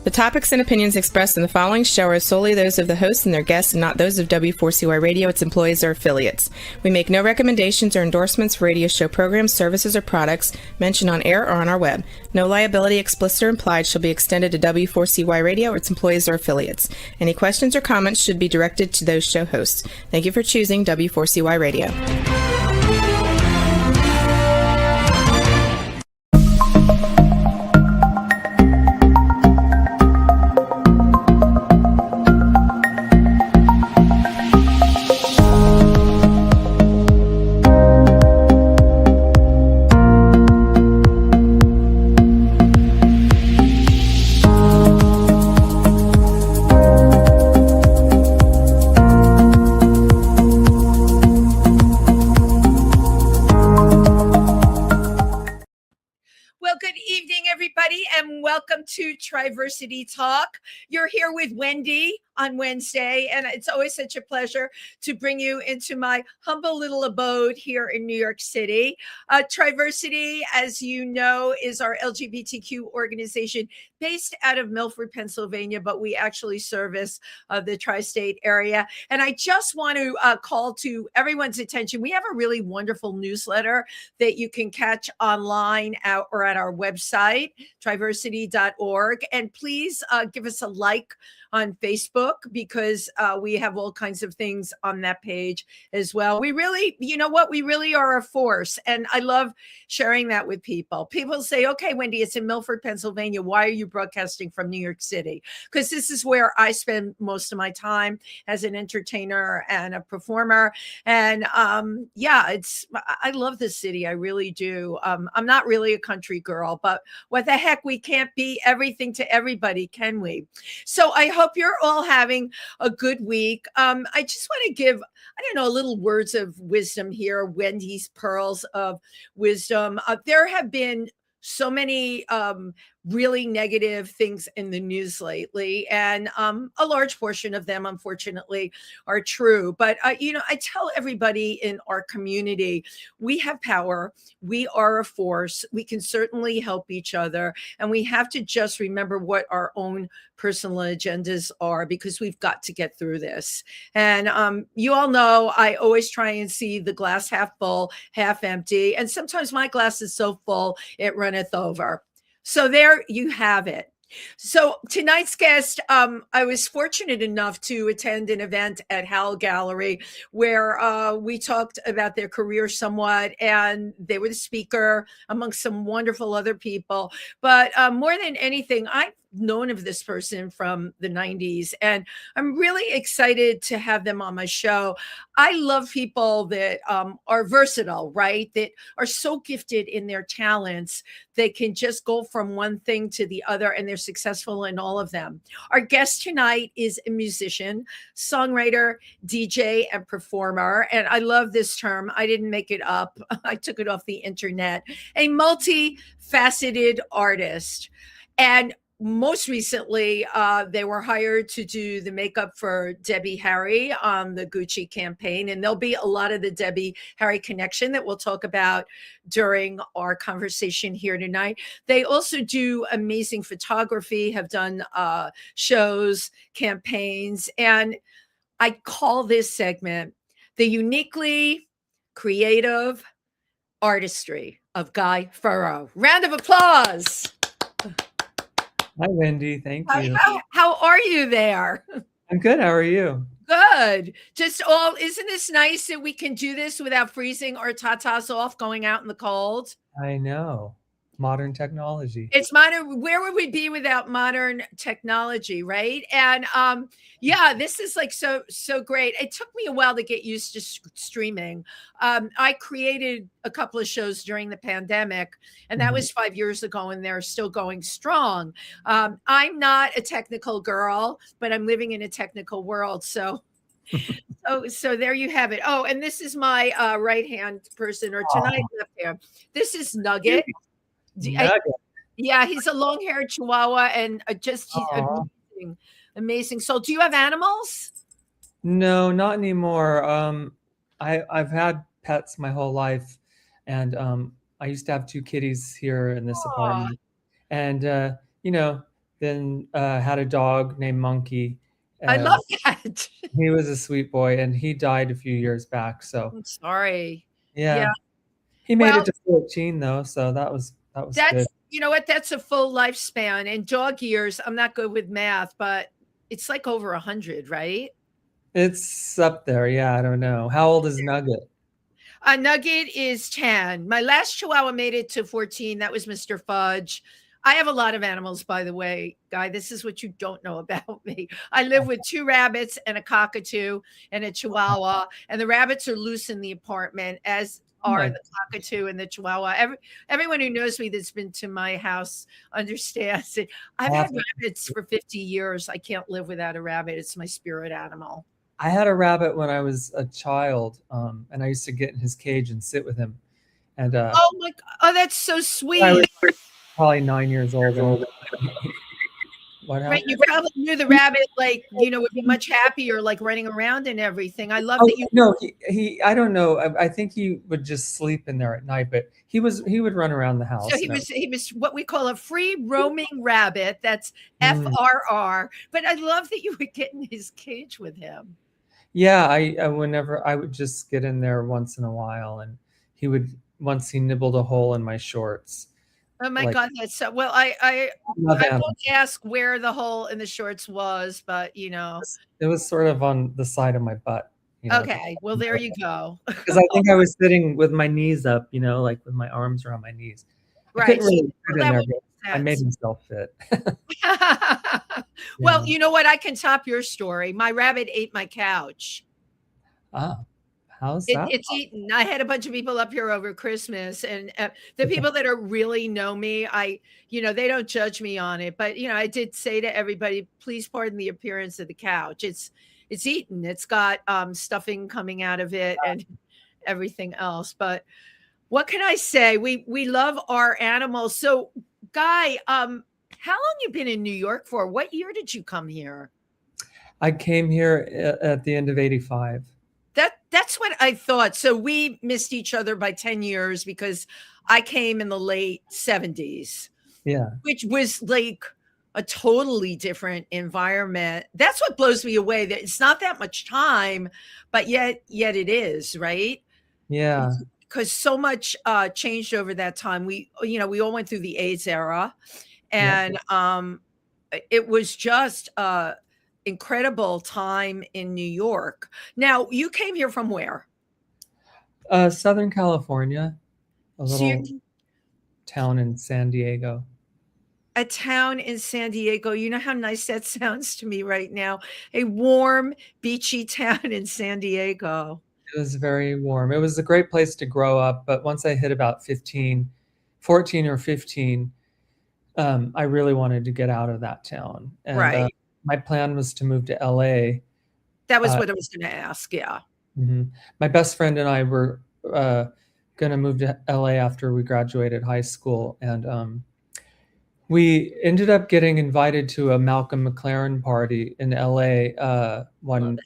The topics and opinions expressed in the following show are solely those of the host and their guests and not those of W4CY Radio, its employees, or affiliates. We make no recommendations or endorsements for radio show programs, services, or products mentioned on air or on our web. No liability, explicit or implied, shall be extended to W4CY Radio or its employees or affiliates. Any questions or comments should be directed to those show hosts. Thank you for choosing W4CY Radio. Welcome to Triversity Talk. You're here with Wendy on Wednesday, and it's always such a pleasure to bring you into my humble little abode here in New York City. Triversity, as you know, is our LGBTQ organization based out of Milford, Pennsylvania, but we actually service the tri-state area. And I just want to call to everyone's attention. We have a really wonderful newsletter that you can catch online or at our website, triversity.org. And please give us a like on Facebook, because we have all kinds of things on that page as well. We really, you know what? We really are a force. And I love sharing that with people. People say, okay, Wendy, it's in Milford, Pennsylvania. Why are you broadcasting from New York City? Because this is where I spend most of my time as an entertainer and a performer. And I love this city. I really do. I'm not really a country girl, but what the heck? We can't be everything to everybody, can we? So I hope you're all having a good week. I just want to give, a little words of wisdom here, Wendy's pearls of wisdom. There have been so many really negative things in the news lately, and a large portion of them, unfortunately, are true. But I tell everybody in our community, we have power. We are a force. We can certainly help each other, and we have to just remember what our own personal agendas are, because we've got to get through this. And you all know I always try and see the glass half full, half empty, and sometimes my glass is so full it runneth over. So there you have it. So tonight's guest, I was fortunate enough to attend an event at Howell Gallery where we talked about their career somewhat, and they were the speaker amongst some wonderful other people. But more than anything, I've known of this person from the 90s, and I'm really excited to have them on my show. I love people that are versatile, right? That are so gifted in their talents. They can just go from one thing to the other, and they're successful in all of them. Our guest tonight is a musician, songwriter, DJ, and performer. And I love this term. I didn't make it up. I took it off the internet. A multifaceted artist. And most recently, they were hired to do the makeup for Debbie Harry on the Gucci campaign. And there'll be a lot of the Debbie Harry connection that we'll talk about during our conversation here tonight. They also do amazing photography, have done shows, campaigns. And I call this segment the uniquely creative artistry of Guy Furrow. Round of applause. Hi, Wendy. Thank you. How are you there? I'm good. How are you? Good. Isn't this nice that we can do this without freezing our tatas off going out in the cold? I know. Modern technology. It's modern. Where would we be without modern technology, right? And this is like so great. It took me a while to get used to streaming. I created a couple of shows during the pandemic, and that was 5 years ago, and they're still going strong. I'm not a technical girl, but I'm living in a technical world. So there you have it. Oh, and this is my right-hand person, or tonight left hand. This is Nugget. He's a long-haired Chihuahua, and he's amazing. So, do you have animals? No, not anymore. I've had pets my whole life, and I used to have 2 kitties here in this apartment, and then had a dog named Monkey. I And love that. he was a sweet boy, and he died a few years back. So I'm sorry. Yeah. yeah, he made it Well, to 14 though, so that was good. that's, you know what? That's a full lifespan. And dog years, I'm not good with math, but it's like over 100, right? It's up there. Yeah, I don't know. How old is Nugget? A Nugget is 10. My last Chihuahua made it to 14. That was Mr. Fudge. I have a lot of animals, by the way, Guy. This is what you don't know about me. I live with 2 rabbits and a cockatoo and a Chihuahua, and the rabbits are loose in the apartment, as Oh are my, the cockatoo and the Chihuahua. Everyone who knows me that's been to my house understands it. I've had rabbits for 50 years. I can't live without a rabbit. It's my spirit animal. I had a rabbit when I was a child, and I used to get in his cage and sit with him. And Oh my God. Oh, that's so I sweet. was probably 9 years old. And what Right, happened? you probably knew the rabbit, like, would be much happier, like, running around and everything. I love Oh that you no, he I don't know. I think he would just sleep in there at night, but he would run around the house. so he was what we call a free roaming rabbit. That's Mm. FRR. But I love that you would get in his cage with him. Yeah, whenever I would just get in there once in a while, and once he nibbled a hole in my shorts. Oh my Like, God, that's so well, I love I animals. won't ask where the hole in the shorts was, but, It was sort of on the side of my butt, okay, well, there you go. because I think I was sitting with my knees up, like with my arms around my knees. I Right, couldn't so really fit in that there, would but make I made sense. myself fit. Well, Yeah. you know what? I can top your story. My rabbit ate my couch. Ah, how's It, that? it's eaten. I had a bunch of people up here over Christmas, and the people that are really know me, they don't judge me on it. But I did say to everybody, please pardon the appearance of the couch. It's eaten. It's got stuffing coming out of it and everything else. But what can I say? We love our animals. So, Guy, how long you been in New York for? What year did you come here? I came here at the end of '85. That's what I thought. So we missed each other by 10 years because I came in the late 70s, Yeah. which was like a totally different environment. That's what blows me away. That it's not that much time, but yet it is, right? Yeah. Because so much changed over that time. We all went through the AIDS era, Yeah. and it was just incredible time in New York. Now, you came here from where? Southern California, a So little town in San Diego. a town in San Diego. You know how nice that sounds to me right now. A warm, beachy town in San Diego. It was very warm. It was a great place to grow up, but once I hit about 14 or 15, I really wanted to get out of that town. And Right. my plan was to move to LA. That was Uh, what I was going to ask. Yeah. My best friend and I were going to move to LA after we graduated high school, and we ended up getting invited to a Malcolm McLaren party in LA one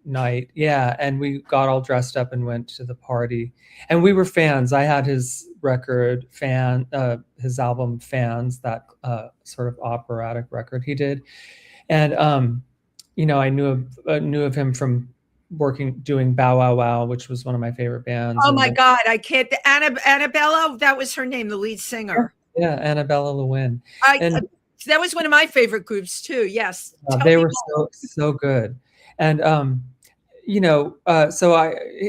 night. Yeah, and we got all dressed up and went to the party, and we were fans. I had his record, his album Fans, that sort of operatic record he did. And I knew of him from doing Bow Wow Wow, which was one of my favorite bands. Oh And my then, God. I can't. Annabella, that was her name, the lead singer. yeah, Annabella Lewin. And That was one of my favorite groups too. Yes. they were so good. And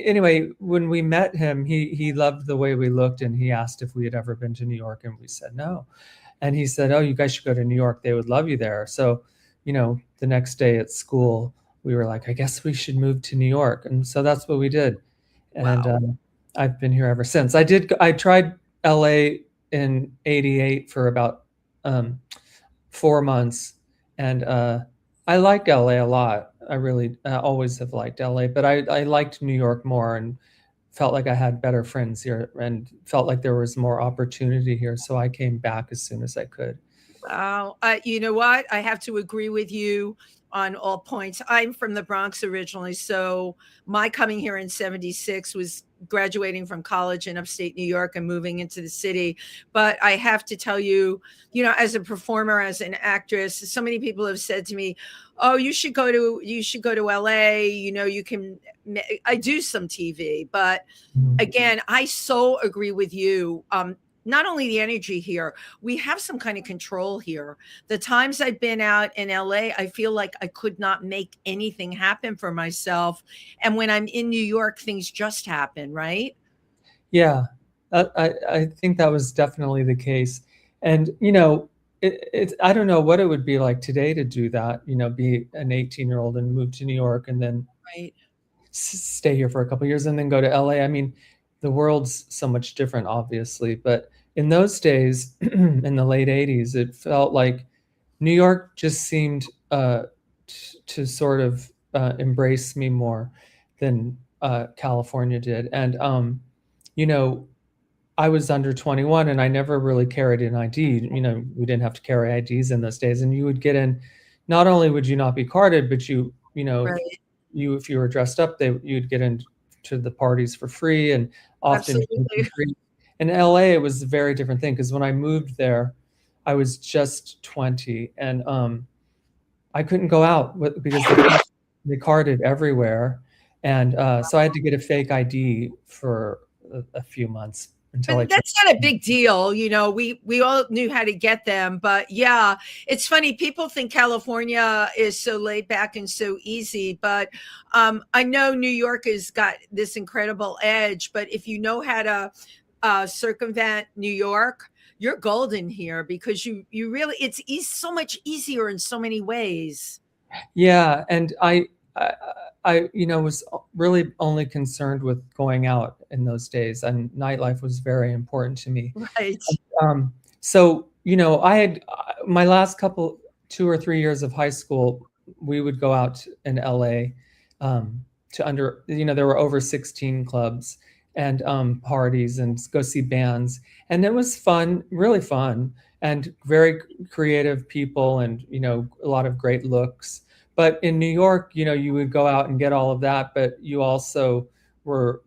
anyway, when we met him, he loved the way we looked, and he asked if we had ever been to New York, and we said no. And he said, "Oh, you guys should go to New York. They would love you there." So, the next day at school, we were like, "I guess we should move to New York." And so that's what we did. And Wow. I've been here ever since. I tried LA in '88 for about 4 months, and I like LA a lot. I really always have liked LA, but I liked New York more, and felt like I had better friends here, and felt like there was more opportunity here. So I came back as soon as I could. Wow. You know what? I have to agree with you on all points. I'm from the Bronx originally, so my coming here in 76 was graduating from college in upstate New York and moving into the city. But I have to tell you, as a performer, as an actress, so many people have said to me, "Oh, you should go to LA, you can I do some TV." But Mhm. again, I so agree with you. Not only the energy here, we have some kind of control here. The times I've been out in LA, I feel like I could not make anything happen for myself. And when I'm in New York, things just happen, right? Yeah, I think that was definitely the case. And, I don't know what it would be like today to do that, be an 18-year-old and move to New York and then Right. stay here for a couple of years and then go to LA. I mean, the world's so much different, obviously. But in those days, in the late 80s, it felt like New York just seemed to sort of embrace me more than California did. And, you know, I was under 21 and I never really carried an ID. We didn't have to carry IDs in those days. And you would get in, not only would you not be carded, but Right. if you were dressed up, you'd get into the parties for free and often Absolutely. free. In LA, it was a very different thing because when I moved there, I was just 20 and I couldn't go out because they carded everywhere. And so I had to get a fake ID for a few months until I But turned. that's not a big deal. We all knew how to get them. But yeah, it's funny. People think California is so laid back and so easy. But I know New York has got this incredible edge. But if you know how to circumvent New York, you're golden here because you really so much easier in so many ways. Yeah, and I was really only concerned with going out in those days, and nightlife was very important to me. Right. So, I had my last 2 or 3 years of high school, we would go out in LA there were over 16 clubs and parties and go see bands. And it was fun, really fun, and very creative people and, a lot of great looks. But in New York, you would go out and get all of that, but you also were,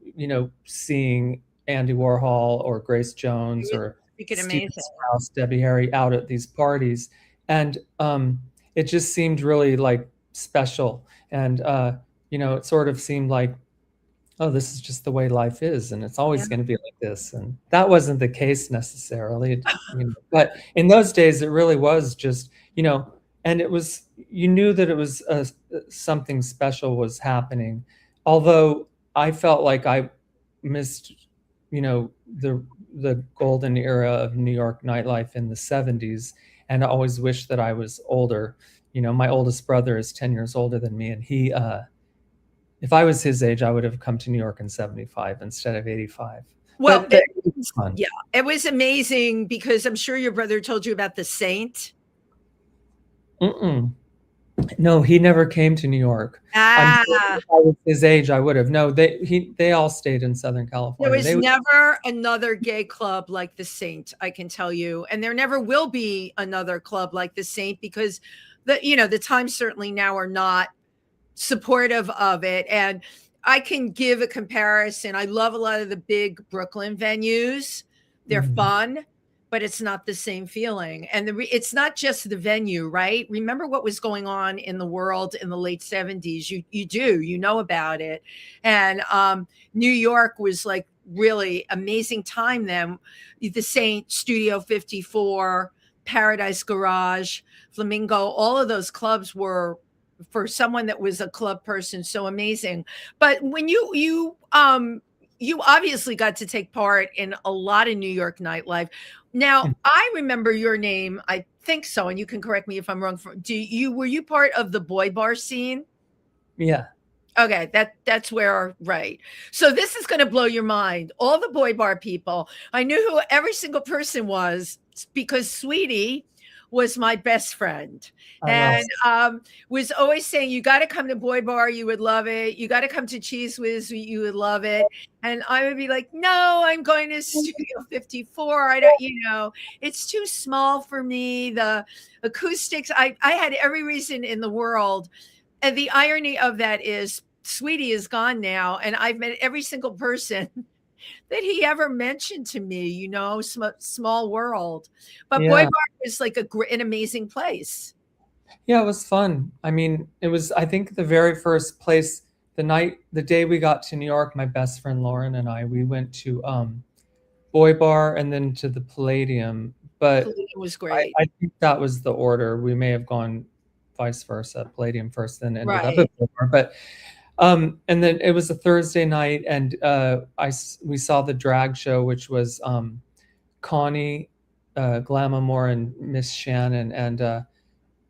seeing Andy Warhol or Grace Jones You or make it Stephen amazing. Sprouse, Debbie Harry out at these parties. And it just seemed really like special. And, it sort of seemed like, oh, this is just the way life is. And it's Yeah. always going to be like this. And that wasn't the case necessarily. But in those days, it really was just, and it was, you knew that it was something special was happening. Although I felt like I missed, the golden era of New York nightlife in the 70s. And I always wished that I was older. My oldest brother is 10 years older than me. And if I was his age, I would have come to New York in 75 instead of 85. Well, But it was fun. yeah, it was amazing because I'm sure your brother told you about the Saint. Mm-mm. No, he never came to New York. I'm sure Ah, if I was his age, I would have. No, they all stayed in Southern there California. was never another gay club like the Saint, I can tell you. And there never will be another club like the Saint because the times certainly now are not supportive of it. And I can give a comparison. I love a lot of the big Brooklyn venues. They're Mhm. fun, but it's not the same feeling. And it's not just the venue, right? Remember what was going on in the world in the late 70s. You know about it. And New York was like really amazing time then. The Saint, Studio 54, Paradise Garage, Flamingo, all of those clubs were, for someone that was a club person, so amazing. But when you obviously got to take part in a lot of New York nightlife. Now, I remember your name, I think so, and you can correct me if I'm wrong. Were you part of the boy bar scene? Yeah. Okay, that's where, right. So this is going to blow your mind. All the boy bar people, I knew who every single person was because Sweetie was my best friend, I love. and was always saying, "You got to come to Boy Bar, you would love it. You got to come to Cheese Whiz, you would love it." And I would be like, "No, I'm going to Studio 54. I don't, it's too small for me. The acoustics. I had every reason in the world." And the irony of that is, Sweetie is gone now, and I've met every single person that he ever mentioned to me, small world. But Boy Yeah. Bar is like an amazing place. Yeah, it was fun. I mean, it was, I think, the very first place, the day we got to New York, my best friend Lauren and we went to Boy Bar and then to the Palladium. But It was great. I think that was the order. We may have gone vice versa, Palladium first, then ended up Right. at Boy Bar. But and then it was a Thursday night, and we saw the drag show, which was Connie, Glamamore, and Miss Shannon. And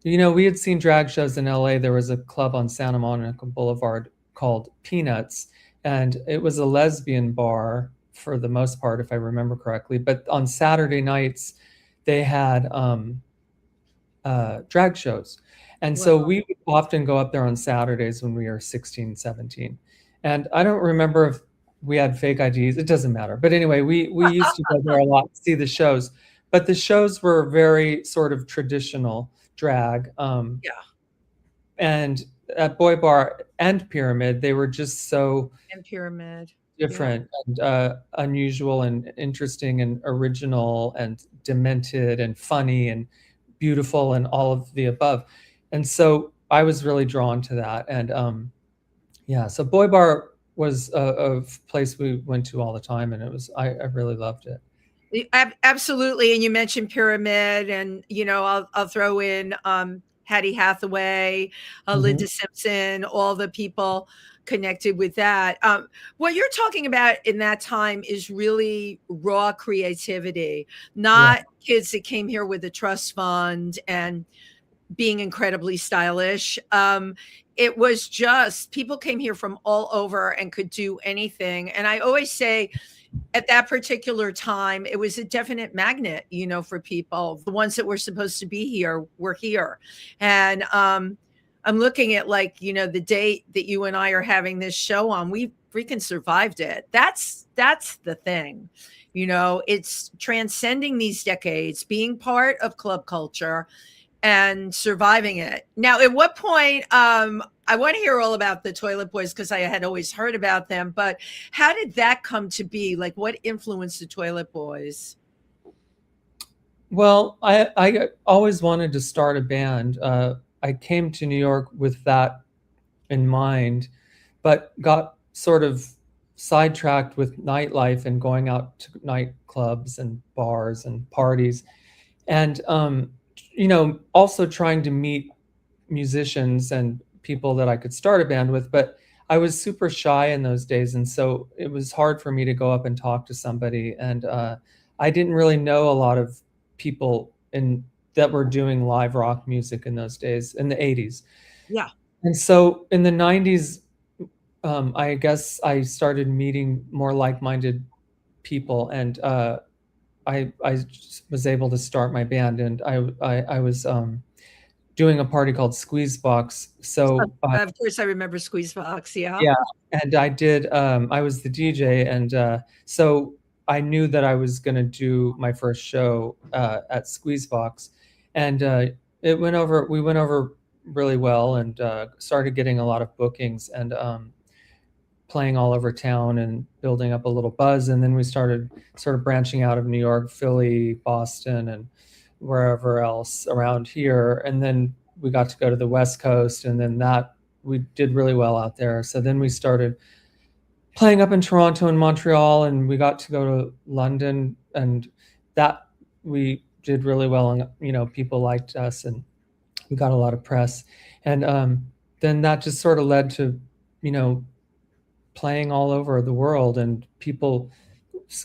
we had seen drag shows in LA. There was a club on Santa Monica Boulevard called Peanuts, and it was a lesbian bar for the most part, if I remember correctly. But on Saturday nights, they had drag shows. And so Wow. we would often go up there on Saturdays when we were 16, 17. And I don't remember if we had fake IDs. It doesn't matter. But anyway, we used to go there a lot to see the shows. But the shows were very sort of traditional drag. Yeah. And at Boy Bar and Pyramid, they were just so And Pyramid. different and unusual and interesting and original and demented and funny and beautiful and all of the above. And so I was really drawn to that. And yeah, so Boy Bar was a place we went to all the time, and I really loved it. Absolutely. And you mentioned Pyramid, and I'll throw in Hattie Hathaway, Linda Simpson, all the people connected with that. What you're talking about in that time is really raw creativity, not kids that came here with a trust fund and being incredibly stylish. It was just people came here from all over and could do anything. And I always say, at that particular time, it was a definite magnet, for people. The ones that were supposed to be here were here. And I'm looking at the date that you and I are having this show on. We freaking survived it. That's the thing. It's transcending these decades, being part of club culture and surviving it. Now, at what point, I want to hear all about the Toilet Boys, because I had always heard about them, but how did that come to be? Like, what influenced the Toilet Boys? Well, I always wanted to start a band. I came to New York with that in mind, but got sort of sidetracked with nightlife and going out to nightclubs and bars and parties. And also trying to meet musicians and people that I could start a band with, but I was super shy in those days, and so it was hard for me to go up and talk to somebody. And I didn't really know a lot of people that were doing live rock music in those days, in the 80s. Yeah. And so in the 90s, I guess I started meeting more like-minded people, and I was able to start my band, and I was doing a party called Squeezebox. So of course, I remember Squeezebox. Yeah. yeah, and I was the DJ, and so I knew that I was going to do my first show at Squeezebox, and we went over really well, and started getting a lot of bookings, and playing all over town and building up a little buzz. And then we started sort of branching out of New York, Philly, Boston, and wherever else around here. And then we got to go to the West Coast, and then we did really well out there. So then we started playing up in Toronto and Montreal, and we got to go to London, and that we did really well. And, people liked us, and we got a lot of press. And then that just sort of led to, playing all over the world, and people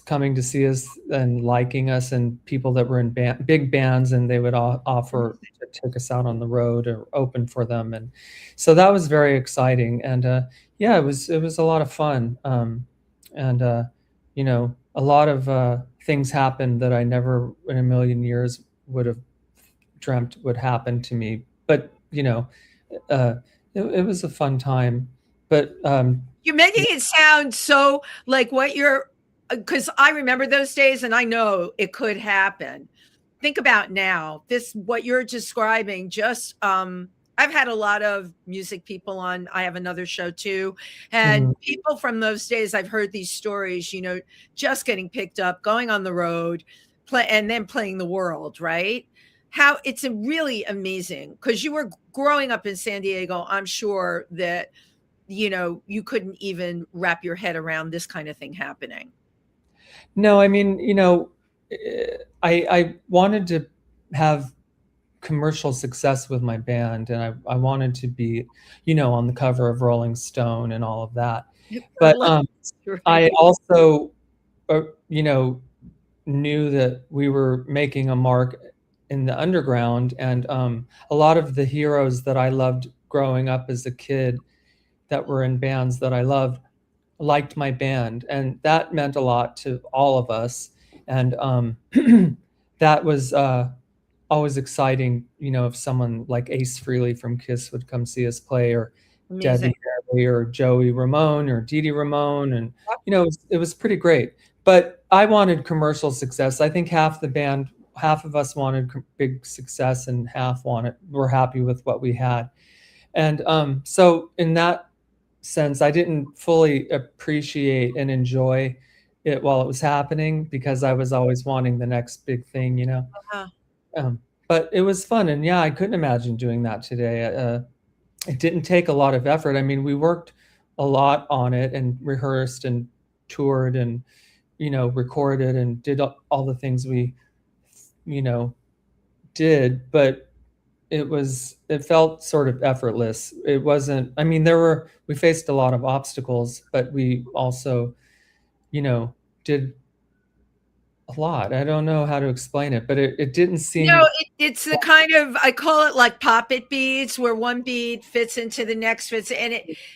coming to see us and liking us, and people that were in big bands, and they would offer to take us out on the road or open for them. And so that was very exciting. And yeah, it was a lot of fun. And a lot of things happened that I never in a million years would have dreamt would happen to me. But it was a fun time. But You're making it sound so like what you're, because I remember those days and I know it could happen. Think about now, this, what you're describing, just, I've had a lot of music people on. I have another show too. And people from those days, I've heard these stories, just getting picked up, going on the road, and then playing the world, right? How it's a really amazing, because you were growing up in San Diego. I'm sure that you couldn't even wrap your head around this kind of thing happening. No, I mean, I wanted to have commercial success with my band, and I wanted to be, on the cover of Rolling Stone and all of that. But I also, knew that we were making a mark in the underground, and a lot of the heroes that I loved growing up as a kid that were in bands that I loved liked my band, and that meant a lot to all of us. And that was always exciting, if someone like Ace Frehley from Kiss would come see us play, or Amazing. Debbie Harry, or Joey Ramone, or Dee Dee Ramone, and it was pretty great. But I wanted commercial success. I think half of us wanted big success, and half were happy with what we had. And so in that sense, I didn't fully appreciate and enjoy it while it was happening, because I was always wanting the next big thing, but it was fun. And yeah, I couldn't imagine doing that today. It didn't take a lot of effort. I mean, we worked a lot on it, and rehearsed and toured, and recorded, and did all the things we did, but it felt sort of effortless. It wasn't, I mean, we faced a lot of obstacles, but we also, did a lot. I don't know how to explain it, but it didn't seem. It's the kind of, I call it like pop-it beads, where one bead fits into the next, and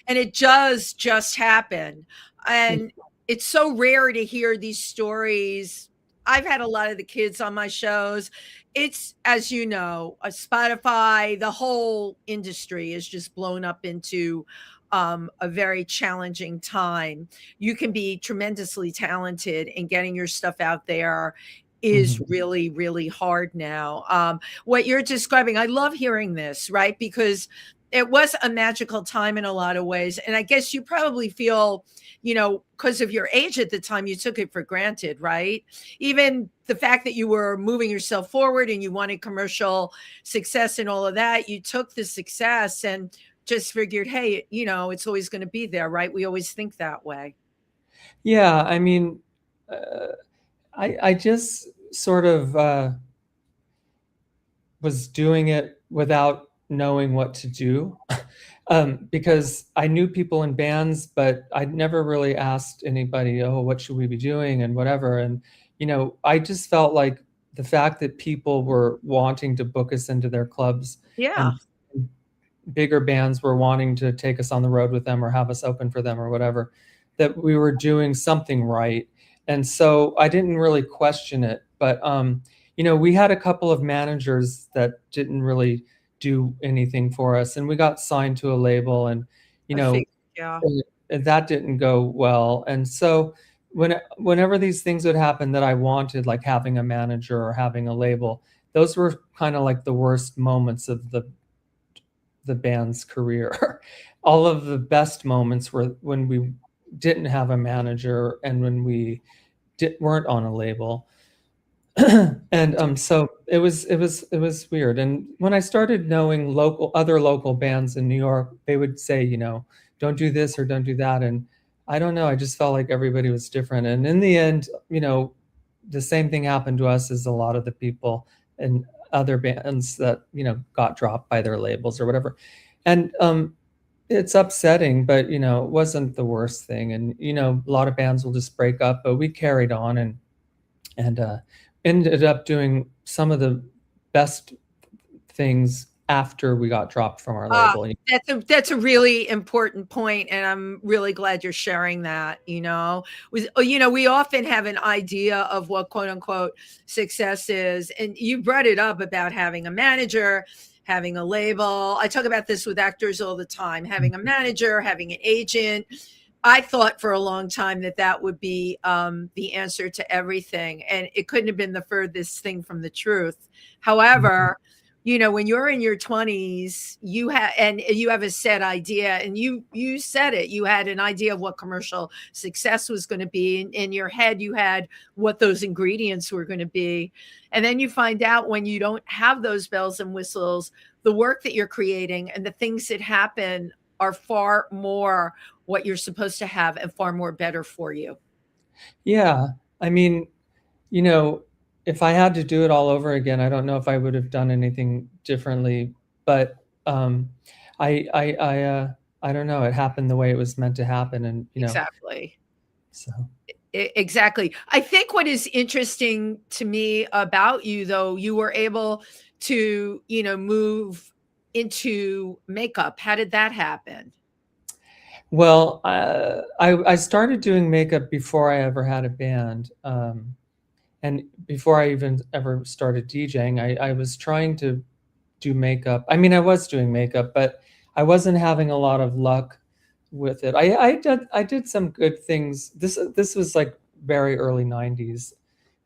it does just happen. And it's so rare to hear these stories. I've had a lot of the kids on my shows. It's, as you know, Spotify, the whole industry is just blown up into a very challenging time. You can be tremendously talented, and getting your stuff out there is really, really hard now. What you're describing, I love hearing this, right? Because it was a magical time in a lot of ways. And I guess you probably feel, because of your age at the time, you took it for granted, right? Even the fact that you were moving yourself forward and you wanted commercial success and all of that, you took the success and just figured, hey, it's always going to be there, right? We always think that way. Yeah, I mean, I just sort of was doing it without knowing what to do, because I knew people in bands, but I'd never really asked anybody, oh, what should we be doing and whatever. And, I just felt like the fact that people were wanting to book us into their clubs, Yeah. and bigger bands were wanting to take us on the road with them or have us open for them or whatever, that we were doing something right. And so I didn't really question it. But, we had a couple of managers that didn't really do anything for us, and we got signed to a label, and, Yeah. that didn't go well. And so whenever these things would happen that I wanted, like having a manager or having a label, those were kind of like the worst moments of the band's career. All of the best moments were when we didn't have a manager and when we weren't on a label. And so it was weird. And when I started knowing other local bands in New York, they would say, don't do this or don't do that. And I don't know, I just felt like everybody was different. And in the end, the same thing happened to us as a lot of the people in other bands that, got dropped by their labels or whatever. And it's upsetting, but, it wasn't the worst thing. And, a lot of bands will just break up, but we carried on and ended up doing some of the best things after we got dropped from our label. That's a really important point, and I'm really glad you're sharing that. We often have an idea of what quote unquote success is, and you brought it up about having a manager, having a label. I talk about this with actors all the time: having a manager, having an agent. I thought for a long time that would be the answer to everything, and it couldn't have been the furthest thing from the truth. However, when you're in your 20s, you have a set idea, and you said it. You had an idea of what commercial success was going to be. In your head, you had what those ingredients were going to be, and then you find out when you don't have those bells and whistles, the work that you're creating and the things that happen are far more what you're supposed to have and far more better for you. Yeah. I mean, if I had to do it all over again, I don't know if I would have done anything differently, but I don't know. It happened the way it was meant to happen. And, Exactly. So. Exactly. I think what is interesting to me about you, though, you were able to, move into makeup. How did that happen? Well, I started doing makeup before I ever had a band. And before I even ever started DJing, I was trying to do makeup. I mean, I was doing makeup, but I wasn't having a lot of luck with it. I did some good things. This was like very early 90s.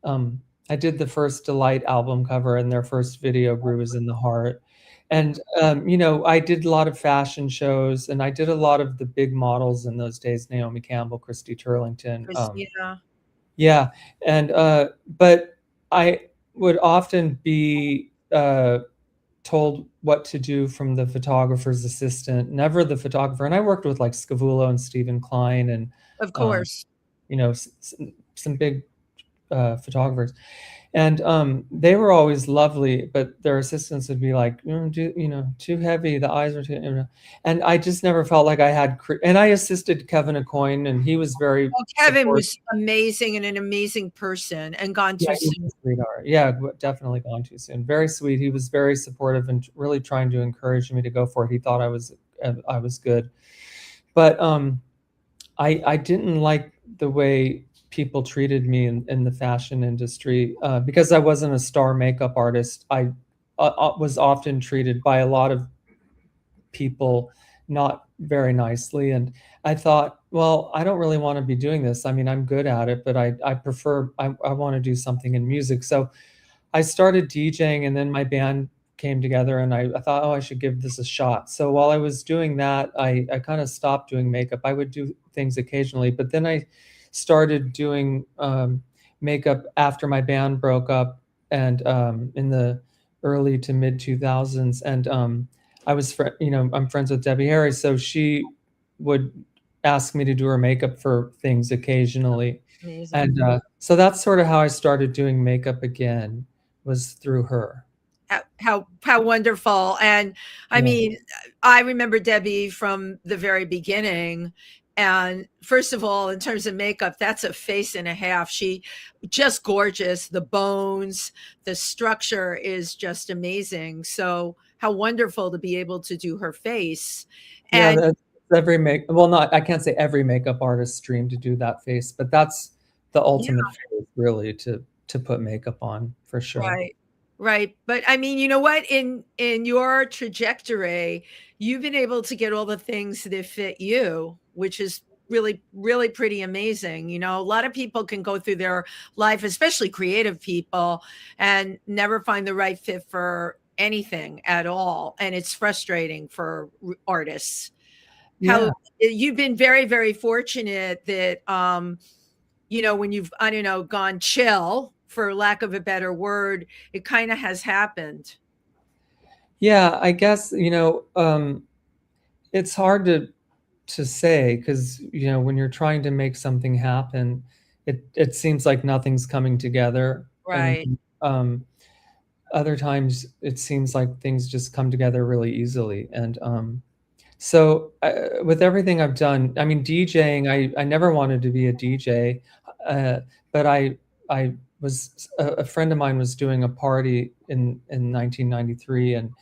I did the first Delight album cover, and their first video, Bruise in the Heart. And, I did a lot of fashion shows, and I did a lot of the big models in those days, Naomi Campbell, Christy Turlington. Yeah. And, but I would often be told what to do from the photographer's assistant, never the photographer. And I worked with like Scavullo and Stephen Klein and, of course, some big photographers. And they were always lovely, but their assistants would be like, too heavy, the eyes are too, and I just never felt like I had. And I assisted Kevin Aucoin, and he was very. Well, Kevin was amazing and an amazing person, and gone too soon. Sweetheart. Yeah, definitely gone too soon. Very sweet. He was very supportive and really trying to encourage me to go for it. He thought I was good, but I didn't like the way people treated me in the fashion industry because I wasn't a star makeup artist. I was often treated by a lot of people not very nicely, and I thought, well, I don't really want to be doing this. I mean, I'm good at it, but I want to do something in music. So I started DJing, and then my band came together, and I thought, I should give this a shot. So while I was doing that, I kind of stopped doing makeup. I would do things occasionally, but then I started doing makeup after my band broke up, and in the early to mid 2000s. And I was, I'm friends with Debbie Harry, so she would ask me to do her makeup for things occasionally. Amazing. And so that's sort of how I started doing makeup again, was through her. How wonderful. And I mean, I remember Debbie from the very beginning. And first of all, in terms of makeup, that's a face and a half. She just gorgeous. The bones, the structure is just amazing. So how wonderful to be able to do her face. And that's I can't say every makeup artist's dream to do that face, but that's the ultimate face, really, to put makeup on, for sure. Right. But I mean, you know what? In your trajectory, you've been able to get all the things that fit you, which is really, really pretty amazing. A lot of people can go through their life, especially creative people, and never find the right fit for anything at all. And it's frustrating for artists. Yeah. How you've been very, very fortunate that, when you've, gone chill, for lack of a better word, it kind of has happened. Yeah, I guess, it's hard to say, because, when you're trying to make something happen, it seems like nothing's coming together. Right. And other times it seems like things just come together really easily. And so with everything I've done, I mean, DJing, I never wanted to be a DJ, but I was, a friend of mine was doing a party in 1993, and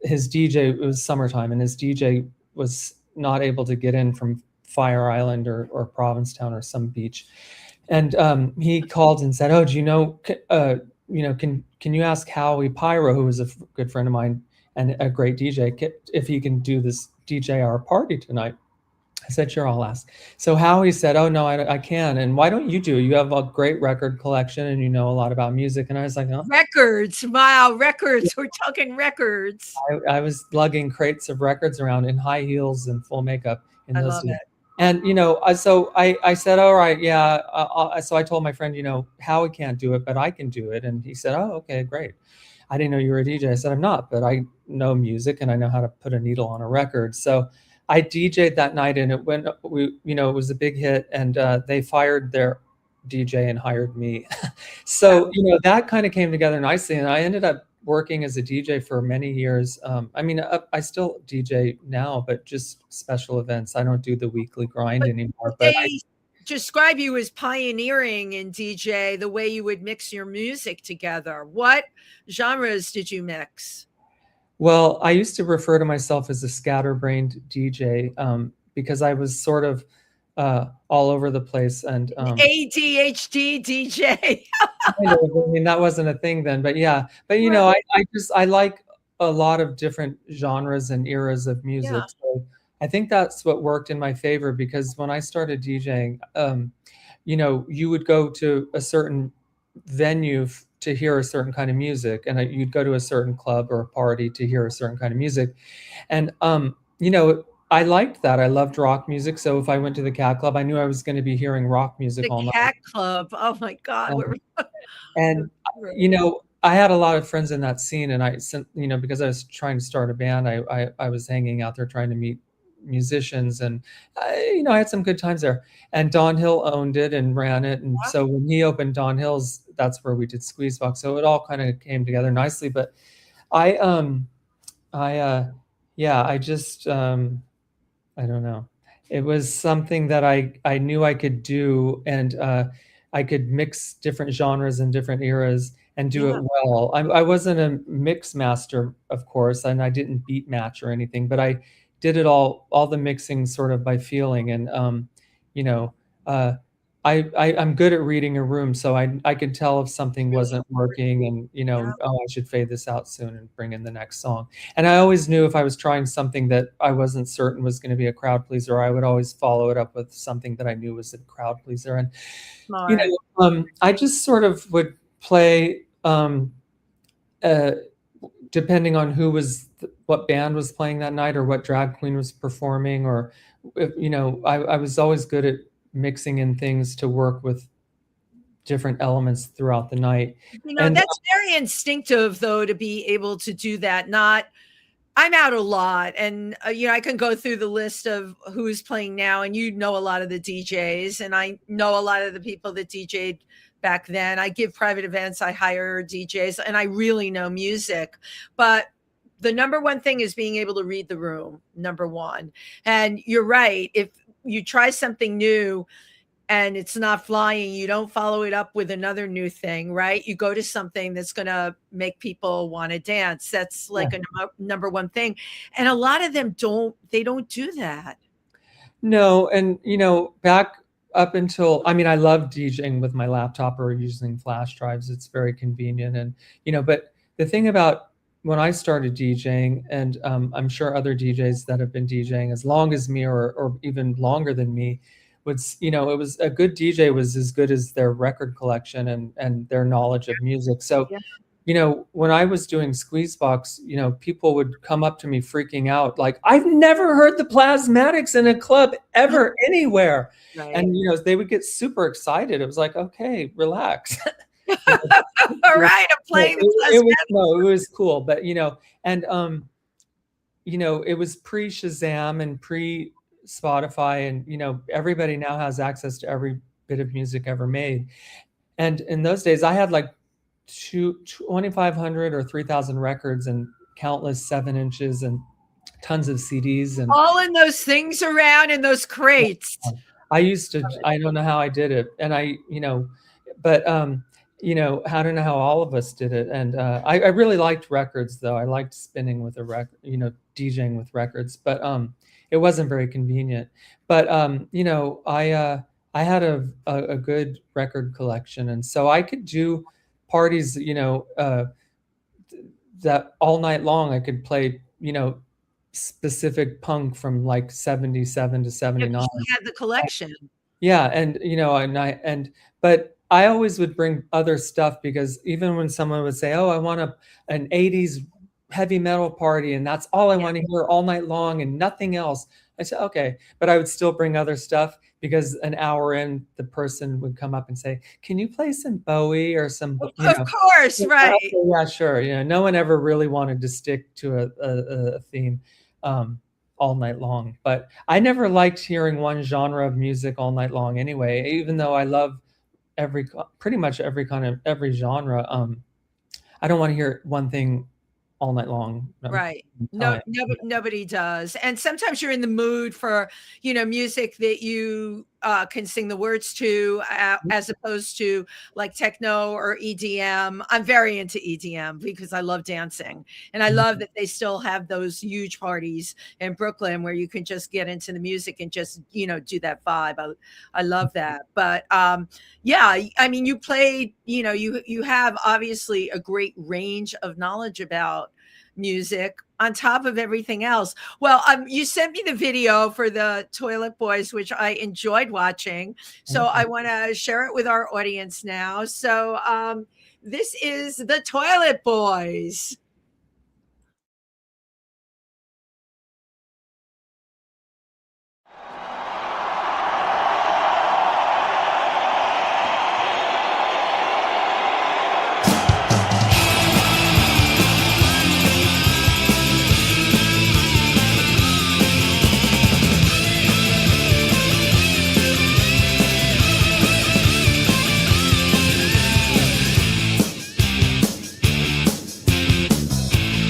his DJ, it was summertime, and his DJ was not able to get in from Fire Island or Provincetown or some beach. And he called and said, "Oh, do you know, can you ask Howie Pyro, who was a good friend of mine and a great DJ, if he can do this DJ our party tonight?" I said, "Sure, I'll ask." So Howie said, "Oh, no, I can. And why don't you do it? You have a great record collection and you know a lot about music." And I was like, "Oh." Records. Wow. Records. We're talking records. I was lugging crates of records around in high heels and full makeup in I those love days. it. And, so I said, "All right, yeah." So I told my friend, Howie can't do it, but I can do it. And he said, "Oh, okay, great. I didn't know you were a DJ." I said, "I'm not, but I know music and I know how to put a needle on a record." So I DJ'd that night, and it was a big hit, and they fired their DJ and hired me. So, that kind of came together nicely, and I ended up working as a DJ for many years. I still DJ now, but just special events. I don't do the weekly grind anymore. But they describe you as pioneering in DJ, the way you would mix your music together. What genres did you mix? Well, I used to refer to myself as a scatterbrained DJ because I was sort of all over the place. And ADHD DJ. I mean, that wasn't a thing then, but yeah. But I like a lot of different genres and eras of music. Yeah. So I think that's what worked in my favor, because when I started DJing, you would go to a certain venue to hear a certain kind of music, and you'd go to a certain club or a party to hear a certain kind of music. And I liked that. I loved rock music. So if I went to the Cat Club, I knew I was going to be hearing rock music all night. The Cat Club. Oh my God. And I had a lot of friends in that scene, and because I was trying to start a band, I was hanging out there trying to meet musicians, and I had some good times there. And Don Hill owned it and ran it, and so when he opened Don Hill's, that's where we did Squeezebox. So it all kind of came together nicely. But I just I don't know. It was something that I knew I could do, and I could mix different genres and different eras and do it well. I wasn't a mix master, of course, and I didn't beat match or anything, but I did it all the mixing sort of by feeling. And I'm good at reading a room, so I could tell if something wasn't working, and I should fade this out soon and bring in the next song. And I always knew if I was trying something that I wasn't certain was going to be a crowd pleaser, I would always follow it up with something that I knew was a crowd pleaser. And I just sort of would play depending on what band was playing that night, or what drag queen was performing, or I was always good at mixing in things to work with different elements throughout the night. That's very instinctive, though, to be able to do that. I'm out a lot, and I can go through the list of who's playing now, and a lot of the DJs, and I know a lot of the people that DJ'd back then. I give private events, I hire DJs, and I really know music. But the number one thing is being able to read the room, number one. And you're right. If you try something new and it's not flying, you don't follow it up with another new thing, right? You go to something that's going to make people want to dance. That's like a number one thing. And a lot of them don't do that. No. And, back up until, I love DJing with my laptop or using flash drives. It's very convenient. And, but the thing about when I started DJing, and I'm sure other DJs that have been DJing as long as me or even longer than me, it was a good DJ was as good as their record collection and their knowledge of music. So, when I was doing Squeezebox, people would come up to me freaking out, like, "I've never heard the Plasmatics in a club ever anywhere." Right. And, they would get super excited. It was like, okay, relax. All right, I'm playing it was cool, but and it was pre-Shazam and pre-Spotify, and everybody now has access to every bit of music ever made. And in those days, I had like 2,500 or 3,000 records and countless 7-inches and tons of CDs, and all in those things around in those crates. I don't know how I did it, and but you know, I don't know how all of us did it. And I really liked records, though. I liked spinning with a record, you know, DJing with records, but it wasn't very convenient. But you know, I had a good record collection, and so I could do parties, you know, that all night long. I could play, you know, specific punk from like 77 to Yeah, 79. 'cause you had the collection. Yeah, and you know, but I always would bring other stuff, because even when someone would say, "Oh, I want an 80s heavy metal party and that's all I Yeah. want to hear all night long and nothing else." I said, "Okay," but I would still bring other stuff, because an hour in, the person would come up and say, "Can you play some Bowie or some, you Of know?" course, Yeah, right. okay, yeah, sure. You know, no one ever really wanted to stick to a theme um, all night long. But I never liked hearing one genre of music all night long anyway, even though I love pretty much every kind of every genre. I don't want to hear one thing all night long. Right. No, Time. nobody does. And sometimes you're in the mood for, you know, music that you can sing the words to, as opposed to like techno or EDM. I'm very into EDM because I love dancing. And I love that they still have those huge parties in Brooklyn where you can just get into the music and just, you know, do that vibe. I love that. But yeah, I mean, you played, you know, you have obviously a great range of knowledge about music on top of everything else. Well, you sent me the video for the Toilet Boys, which I enjoyed watching. So I want to share it with our audience now. So this is the Toilet Boys.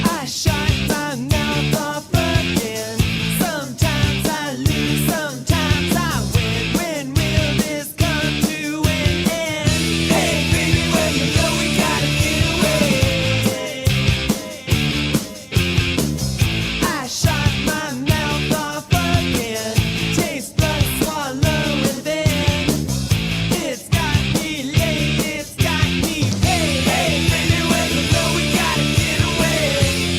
I shut my mouth off again. Sometimes I lose, sometimes I win. When will this come to an end? Hey, baby, well, you know we gotta get away. I shut my mouth off again. Taste blood, swallow, and then it's got me late, it's got me paid. Hey, baby, well, you know we gotta get away.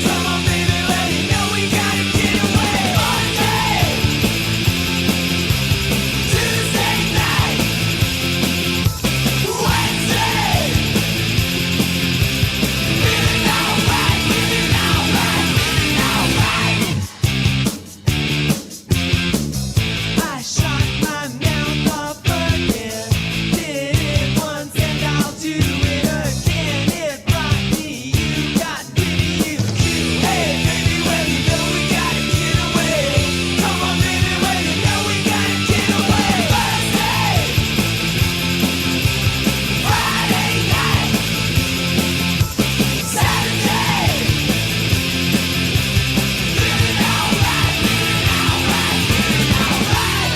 Come on, baby, well, you know we gotta get away. Monday, Tuesday night, Wednesday, feeling alright, feeling alright, feeling alright. I shut my mouth off again. Did it once and I'll do it again. It brought me, you got me, you too. Hey, baby, well, you know we gotta get away. Come on, baby, well, you know we gotta get away. Thursday, Friday night, Saturday, feeling alright, feeling alright, feeling alright.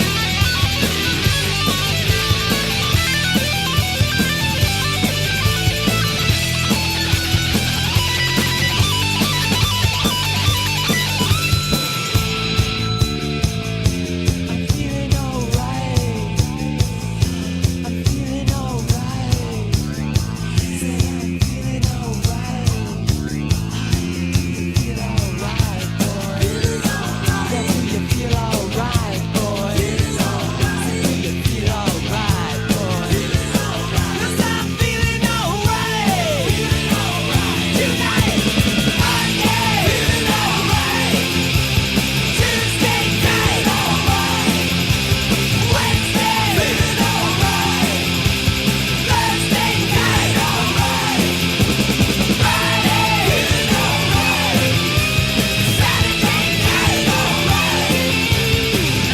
I'm feeling alright. I'm feeling alright. Say I'm feeling alright. You feel alright, boy. Yeah, do you feel alright, boy? Do you feel alright, boy? 'Cause I'm feeling alright. Tonight, Monday, feeling alright. Tuesday night, Wednesday, feeling alright. Thursday night, Friday, feeling alright. Saturday night,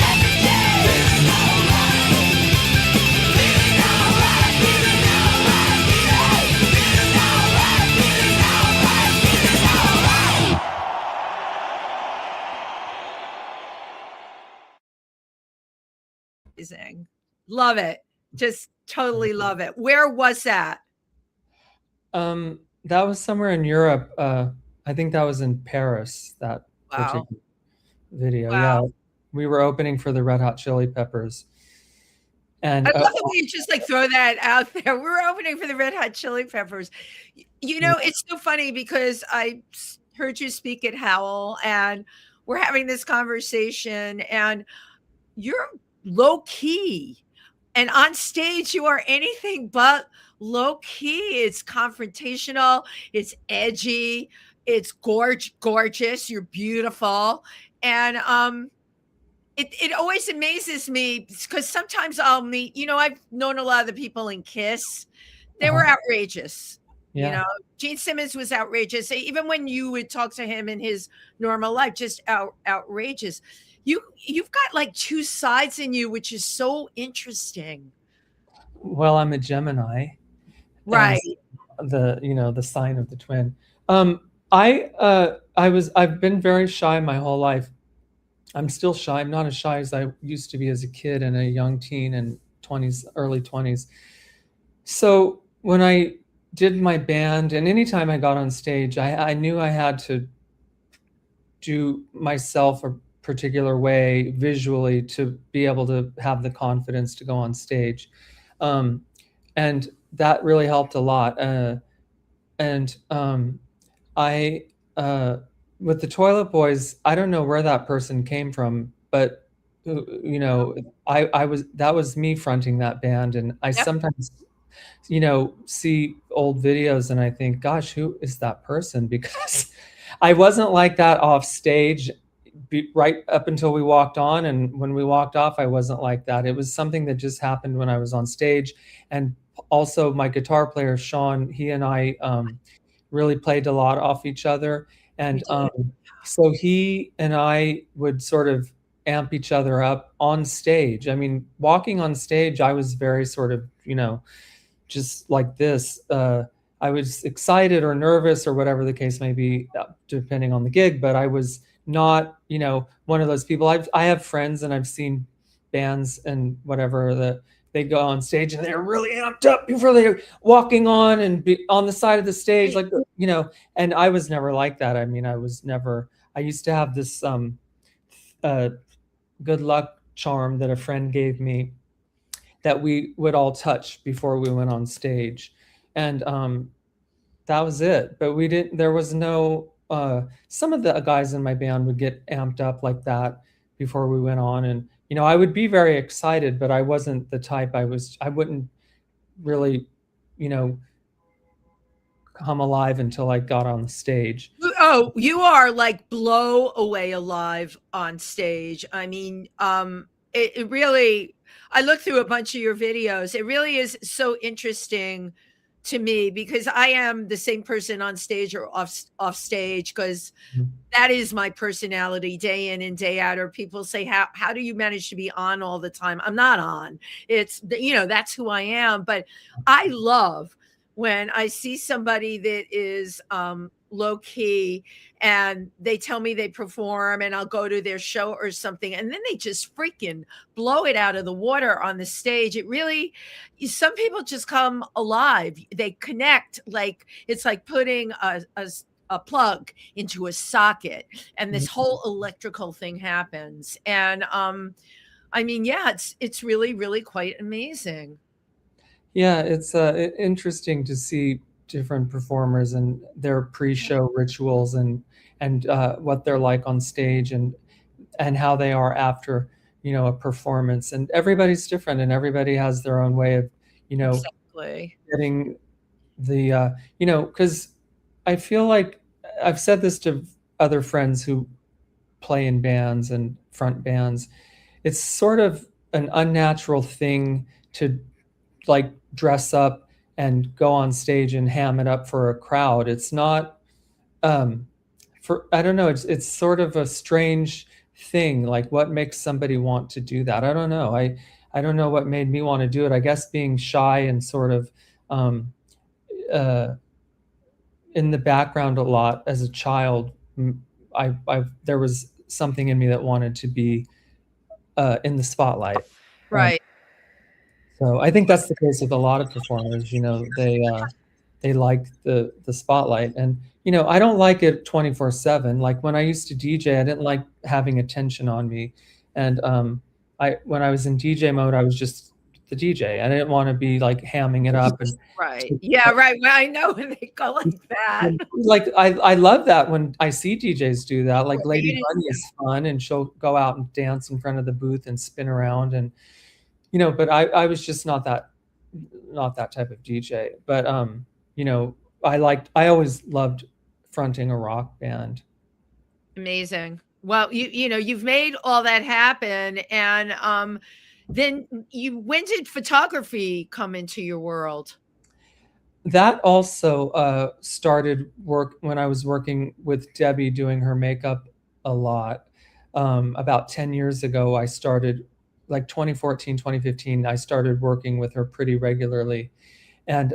every day, feeling alright. Feeling alright, feeling alright, feeling alright, feeling alright, feeling alright. Amazing. Love it. Just totally love it. Where was that? That was somewhere in Europe. I think that was in Paris, that Wow. particular video. Wow. Yeah. We were opening for the Red Hot Chili Peppers. And I love the way you just like throw that out there. We're opening for the Red Hot Chili Peppers. You know, it's so funny because heard you speak at Howell and we're having this conversation and you're low key. And on stage, you are anything but low key. It's confrontational, it's edgy, it's gorgeous, you're beautiful. And it always amazes me because sometimes I'll meet, I've known a lot of the people in Kiss. They were outrageous. You yeah. know, Gene Simmons was outrageous. Even when you would talk to him in his normal life, just outrageous. You've got like two sides in you, which is so interesting. Well, I'm a Gemini, and Right. the sign of the twin. I've been very shy my whole life. I'm still shy. I'm not as shy as I used to be as a kid and a young teen and early 20s. So when I did my band, and anytime I got on stage, I knew I had to do myself a particular way visually to be able to have the confidence to go on stage. And that really helped a lot. And I, with the Toilet Boys, I don't know where that person came from, but that was me fronting that band, and I Yep. sometimes, see old videos and I think, gosh, who is that person? Because I wasn't like that off stage, right up until we walked on, and when we walked off, I wasn't like that. It was something that just happened when I was on stage, and also my guitar player Sean, he and I really played a lot off each other. And so he and I would sort of amp each other up on stage. I mean, walking on stage, I was very sort of, just like this. I was excited or nervous or whatever the case may be, depending on the gig, but I was not, one of those people. I have friends and I've seen bands and whatever that they go on stage and they're really amped up before they're walking on and be on the side of the stage, like, and I was never like that. I mean, I used to have this good luck charm that a friend gave me that we would all touch before we went on stage. And that was it. But there was no, some of the guys in my band would get amped up like that before we went on. And, I would be very excited, but I wasn't the type. I wouldn't really, come alive until I got on the stage. Oh, you are like blow away alive on stage. I mean, it really, I looked through a bunch of your videos. It really is so interesting to me because I am the same person on stage or off stage because that is my personality day in and day out. Or people say, how do you manage to be on all the time? I'm not on. It's, that's who I am. But I love when I see somebody that is low key and they tell me they perform and I'll go to their show or something and then they just freaking blow it out of the water on the stage. It really, some people just come alive. They connect, like it's like putting a plug into a socket and this whole electrical thing happens. And I mean, yeah, it's really, really quite amazing. Yeah, it's interesting to see different performers and their pre-show rituals and what they're like on stage and how they are after, a performance. And everybody's different, and everybody has their own way of, Exactly. getting the, because I feel like I've said this to other friends who play in bands and front bands. It's sort of an unnatural thing to like dress up and go on stage and ham it up for a crowd. It's not I don't know, it's sort of a strange thing. Like, what makes somebody want to do that? I don't know. I don't know what made me want to do it. I guess being shy and sort of uh, in the background a lot as a child, there was something in me that wanted to be in the spotlight. Right. So I think that's the case with a lot of performers. They they liked the spotlight. And I don't like it 24/7. Like when I used to DJ, I didn't like having attention on me. And when I was in DJ mode, I was just the DJ. I didn't want to be like hamming it up and Right. Yeah, right. Well, I know when they go like that. like I love that when I see DJs do that. Like Right, Lady Bunny is fun, and she'll go out and dance in front of the booth and spin around, and but I was just not that type of DJ. But I always loved fronting a rock band. Amazing. Well, you've made all that happen, and then when did photography come into your world? That also started work when I was working with Debbie doing her makeup a lot. About 10 years ago, I started, like 2014, 2015, I started working with her pretty regularly. And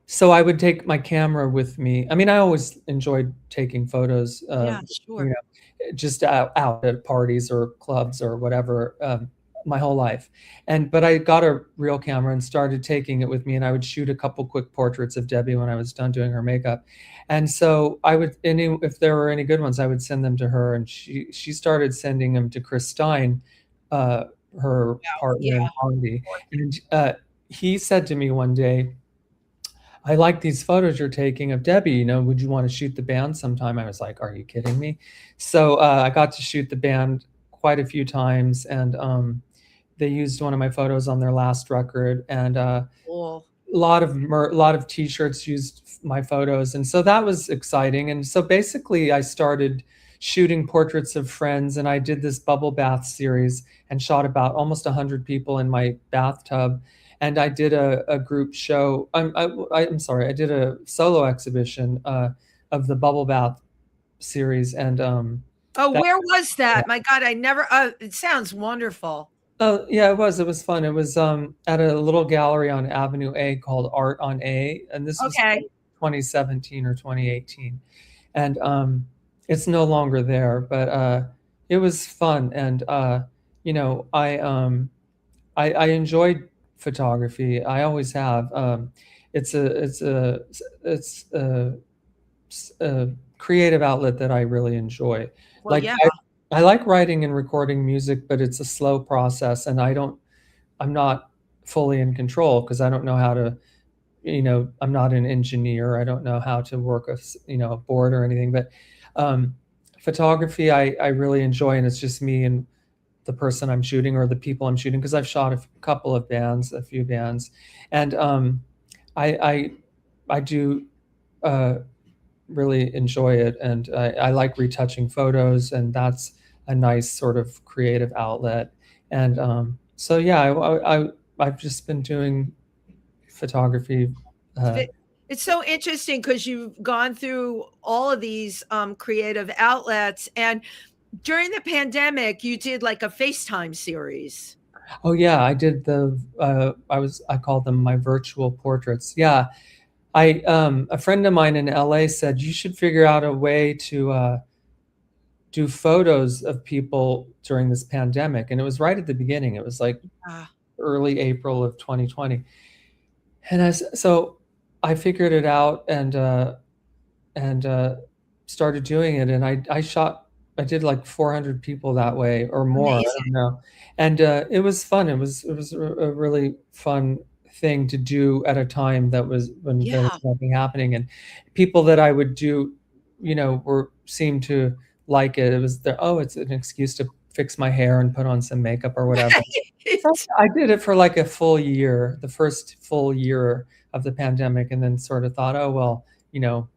so I would take my camera with me. I mean, I always enjoyed taking photos, Yeah, sure. just out at parties or clubs or whatever, my whole life. But I got a real camera and started taking it with me, and I would shoot a couple quick portraits of Debbie when I was done doing her makeup. And so if there were any good ones, I would send them to her, and she started sending them to Chris Stein, her partner in Blondie. And he said to me one day, I like these photos you're taking of Debbie, would you want to shoot the band sometime? I was like, are you kidding me? So I got to shoot the band quite a few times, and they used one of my photos on their last record, and Cool. a lot of t-shirts used my photos. And so that was exciting. And so basically I started shooting portraits of friends, and I did this bubble bath series and shot about almost 100 people in my bathtub. And I did a group show. I'm sorry, I did a solo exhibition of the bubble bath series. And Where was that? My God, I never. It sounds wonderful. oh yeah, it was fun. It was at a little gallery on Avenue A called Art on A, and this was Okay. 2017 or 2018. And it's no longer there, but it was fun. And I enjoyed photography. I always have. It's a creative outlet that I really enjoy. Well, Like yeah. I like writing and recording music, but it's a slow process, and I'm not fully in control because I don't know how to, I'm not an engineer. I don't know how to work a board or anything. But photography, I really enjoy, and it's just me and the person I'm shooting or the people I'm shooting, because I've shot a few bands, and I do really enjoy it, and I like retouching photos, and that's a nice sort of creative outlet. And so yeah, I've just been doing photography. It's so interesting because you've gone through all of these creative outlets, and during the pandemic, you did like a FaceTime series. Oh yeah, I did I called them my virtual portraits. Yeah. A friend of mine in LA said you should figure out a way to do photos of people during this pandemic. And it was right at the beginning. It was like early April of 2020. And so I figured it out and started doing it. And I did like 400 people that way or more. Amazing. I don't know. And it was fun. It was a really fun thing to do at a time that was when there was nothing happening, and people that I would do, seemed to like it. It was it's an excuse to fix my hair and put on some makeup or whatever. So I did it for like a full year, the first full year of the pandemic, and then sort of thought, oh well,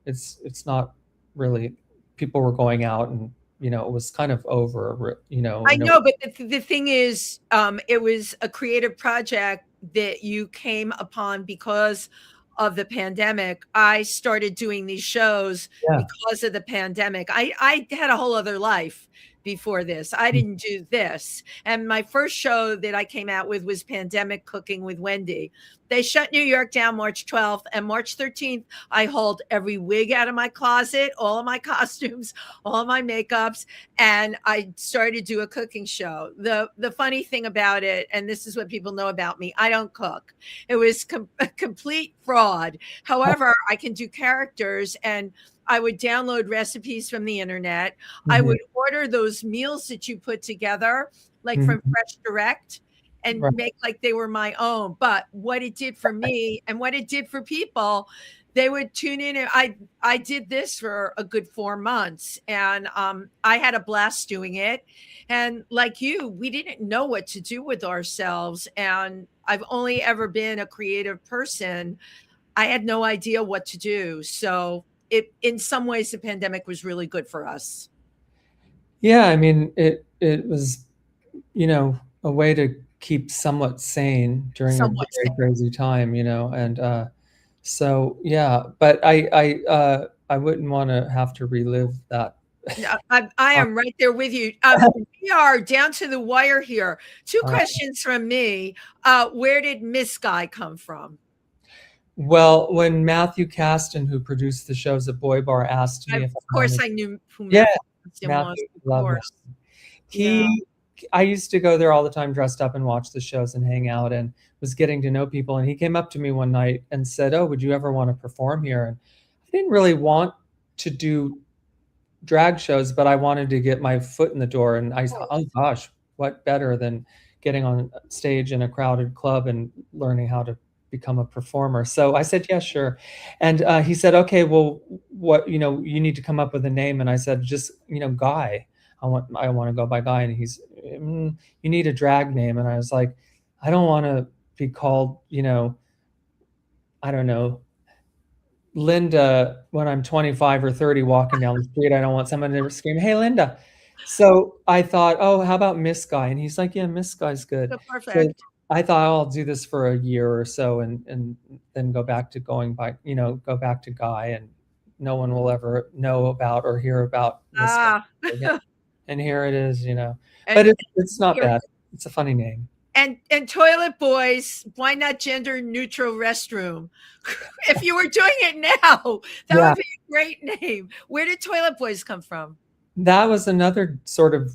it's not really. People were going out, and it was kind of over. I know, but the thing is, it was a creative project that you came upon because of the pandemic. I started doing these shows because of the pandemic. I had a whole other life before this. I didn't do this. And my first show that I came out with was Pandemic Cooking with Wendy. They shut New York down March 12th, and March 13th, I hauled every wig out of my closet, all of my costumes, all of my makeups, and I started to do a cooking show. The funny thing about it, and this is what people know about me, I don't cook. It was a complete fraud. However, I can do characters, and I would download recipes from the internet. I would order those meals that you put together, like from Fresh Direct, and make like they were my own. But what it did for me and what it did for people, they would tune in. And I did this for a good 4 months, and I had a blast doing it. And like you, we didn't know what to do with ourselves. And I've only ever been a creative person. I had no idea what to do. So in some ways, the pandemic was really good for us. Yeah, I mean, it was, a way to keep somewhat sane during a very crazy time, and so yeah. But I wouldn't want to have to relive that. I am right there with you. We are down to the wire here. 2 questions from me. Where did Miss Guy come from? Well, when Matthew Caston, who produced the shows at Boy Bar, asked me Of course, I knew who Matthew was. Of course. I used to go there all the time, dressed up and watch the shows and hang out, and was getting to know people. And he came up to me one night and said, "Oh, would you ever want to perform here?" And I didn't really want to do drag shows, but I wanted to get my foot in the door. And I thought, oh gosh, what better than getting on stage in a crowded club and learning how to become a performer. So I said, yeah, sure. And he said, okay, well, what, you need to come up with a name. And I said, just, Guy. I want to go by Guy. And he's, you need a drag name. And I was like, I don't want to be called, I don't know, Linda when I'm 25 or 30 walking down the street. I don't want someone to scream, hey, Linda. So I thought, oh, how about Miss Guy? And he's like, yeah, Miss Guy's good. So perfect. So I thought, I'll do this for a year or so and then go back to going by, go back to Guy, and no one will ever know about or hear about Miss Guy again. And here it is, but it's not bad. It's a funny name. And Toilet Boys, why not gender neutral restroom? If you were doing it now, that would be a great name. Where did Toilet Boys come from? That was another sort of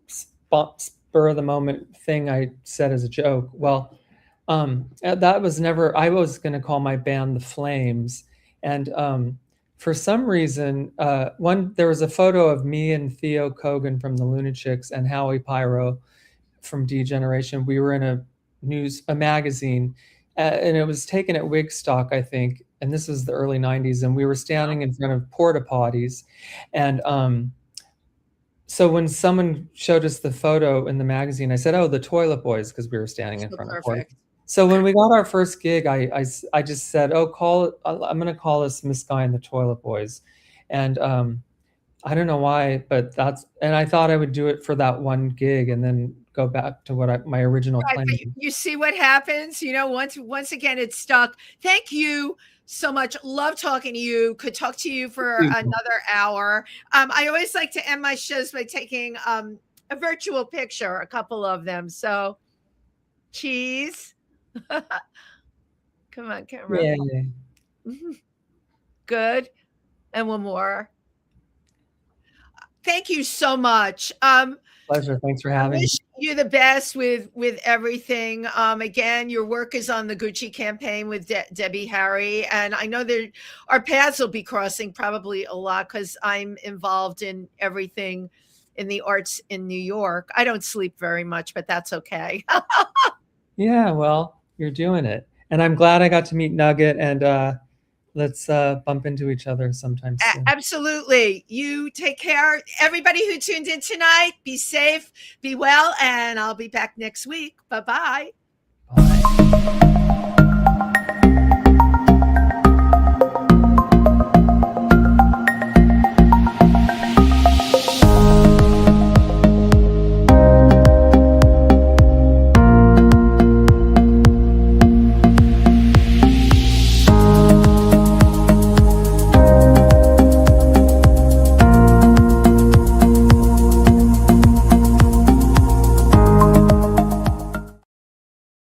spur of the moment thing I said as a joke. Well, that was never, I was going to call my band The Flames. And for some reason, there was a photo of me and Theo Kogan from the Lunatics and Howie Pyro from D-Generation. We were in a magazine, and it was taken at Wigstock, I think. And this was the early 90s. And we were standing in front of porta potties. And so when someone showed us the photo in the magazine, I said, oh, the Toilet Boys, because we were standing in front of porta. So when we got our first gig, I just said, oh, I'm going to call us Miss Guy and the Toilet Boys. And I don't know why, but and I thought I would do it for that one gig and then go back to my original plan. You see what happens? Once again, it's stuck. Thank you so much. Love talking to you. Could talk to you for another hour. I always like to end my shows by taking a virtual picture, a couple of them. So cheese. Come on, camera. Yeah. Good. And one more. Thank you so much. Pleasure. Thanks for having me. Wish you the best with everything. Again, your work is on the Gucci campaign with Debbie Harry, and I know that our paths will be crossing probably a lot because I'm involved in everything in the arts in New York. I don't sleep very much, but that's okay. Yeah, well, you're doing it, and I'm glad I got to meet Nugget, and let's bump into each other sometime soon. Absolutely. You take care. Everybody who tuned in tonight, be safe, be well, and I'll be back next week. Bye-bye. Bye.